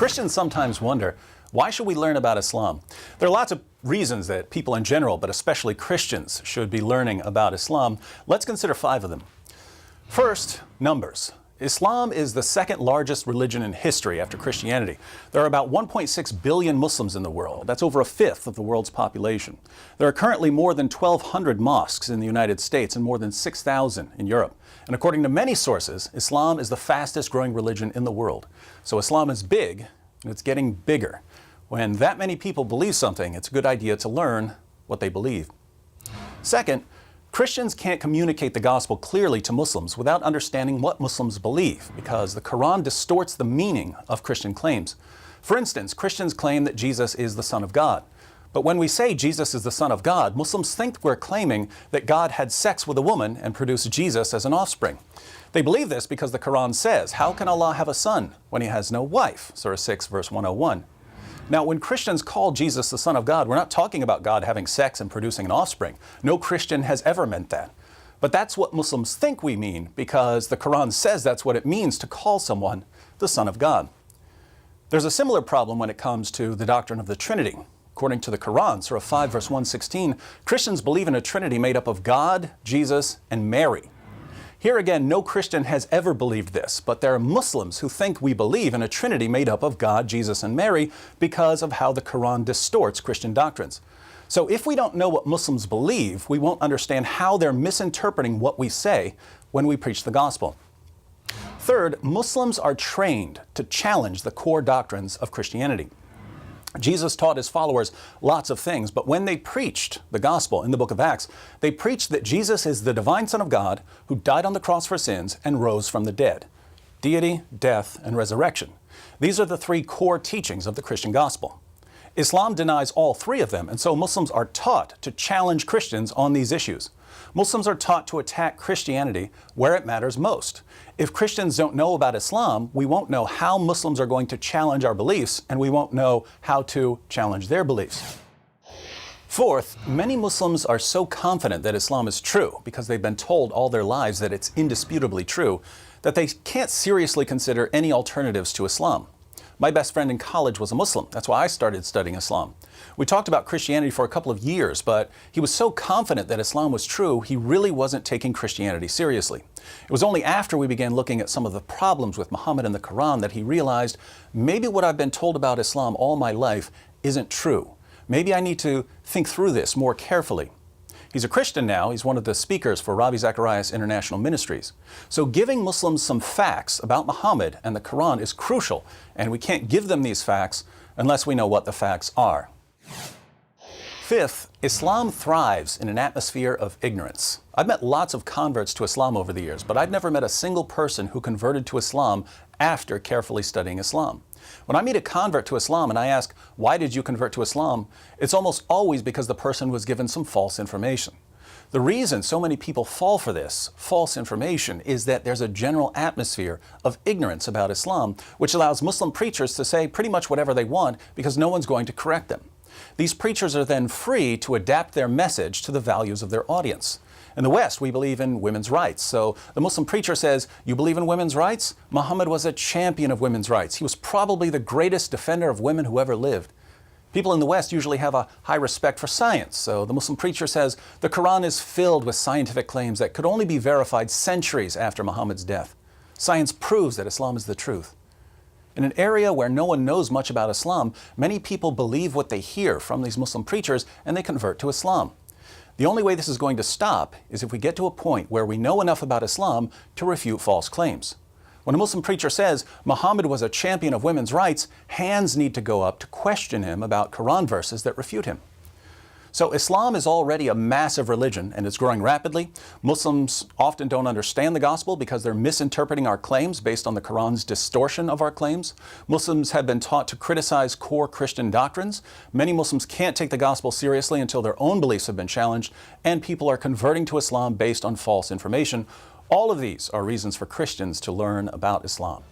Christians sometimes wonder, why should we learn about Islam? There are lots of reasons that people in general, but especially Christians, should be learning about Islam. Let's consider 5 of them. First, numbers. Islam is the second largest religion in history after Christianity. There are about 1.6 billion Muslims in the world. That's over a fifth of the world's population. There are currently more than 1,200 mosques in the United States and more than 6,000 in Europe. And according to many sources, Islam is the fastest growing religion in the world. So Islam is big, and it's getting bigger. When that many people believe something, it's a good idea to learn what they believe. Second, Christians can't communicate the gospel clearly to Muslims without understanding what Muslims believe, because the Quran distorts the meaning of Christian claims. For instance, Christians claim that Jesus is the Son of God. But when we say Jesus is the Son of God, Muslims think we're claiming that God had sex with a woman and produced Jesus as an offspring. They believe this because the Quran says, "How can Allah have a son when he has no wife?" Surah 6, verse 101. Now, when Christians call Jesus the Son of God, we're not talking about God having sex and producing an offspring. No Christian has ever meant that. But that's what Muslims think we mean because the Quran says that's what it means to call someone the Son of God. There's a similar problem when it comes to the doctrine of the Trinity. According to the Quran, Surah 5, verse 116, Christians believe in a Trinity made up of God, Jesus, and Mary. Here again, no Christian has ever believed this, but there are Muslims who think we believe in a Trinity made up of God, Jesus, and Mary because of how the Quran distorts Christian doctrines. So if we don't know what Muslims believe, we won't understand how they're misinterpreting what we say when we preach the gospel. Third, Muslims are trained to challenge the core doctrines of Christianity. Jesus taught his followers lots of things, but when they preached the gospel in the book of Acts, they preached that Jesus is the divine Son of God who died on the cross for sins and rose from the dead. Deity, death, and resurrection. These are the 3 core teachings of the Christian gospel. Islam denies all 3 of them, and so Muslims are taught to challenge Christians on these issues. Muslims are taught to attack Christianity where it matters most. If Christians don't know about Islam, we won't know how Muslims are going to challenge our beliefs, and we won't know how to challenge their beliefs. Fourth, many Muslims are so confident that Islam is true because they've been told all their lives that it's indisputably true, that they can't seriously consider any alternatives to Islam. My best friend in college was a Muslim. That's why I started studying Islam. We talked about Christianity for a couple of years, but he was so confident that Islam was true, he really wasn't taking Christianity seriously. It was only after we began looking at some of the problems with Muhammad and the Quran that he realized maybe what I've been told about Islam all my life isn't true. Maybe I need to think through this more carefully. He's a Christian now. He's one of the speakers for Ravi Zacharias International Ministries. So giving Muslims some facts about Muhammad and the Quran is crucial, and we can't give them these facts unless we know what the facts are. Fifth, Islam thrives in an atmosphere of ignorance. I've met lots of converts to Islam over the years, but I've never met a single person who converted to Islam after carefully studying Islam. When I meet a convert to Islam and I ask, "Why did you convert to Islam?" it's almost always because the person was given some false information. The reason so many people fall for this false information is that there's a general atmosphere of ignorance about Islam, which allows Muslim preachers to say pretty much whatever they want because no one's going to correct them. These preachers are then free to adapt their message to the values of their audience. In the West, we believe in women's rights. So the Muslim preacher says, "You believe in women's rights? Muhammad was a champion of women's rights. He was probably the greatest defender of women who ever lived." People in the West usually have a high respect for science. So the Muslim preacher says, "The Quran is filled with scientific claims that could only be verified centuries after Muhammad's death. Science proves that Islam is the truth." In an area where no one knows much about Islam, many people believe what they hear from these Muslim preachers and they convert to Islam. The only way this is going to stop is if we get to a point where we know enough about Islam to refute false claims. When a Muslim preacher says Muhammad was a champion of women's rights, hands need to go up to question him about Quran verses that refute him. So Islam is already a massive religion and it's growing rapidly. Muslims often don't understand the gospel because they're misinterpreting our claims based on the Quran's distortion of our claims. Muslims have been taught to criticize core Christian doctrines. Many Muslims can't take the gospel seriously until their own beliefs have been challenged, and people are converting to Islam based on false information. All of these are reasons for Christians to learn about Islam.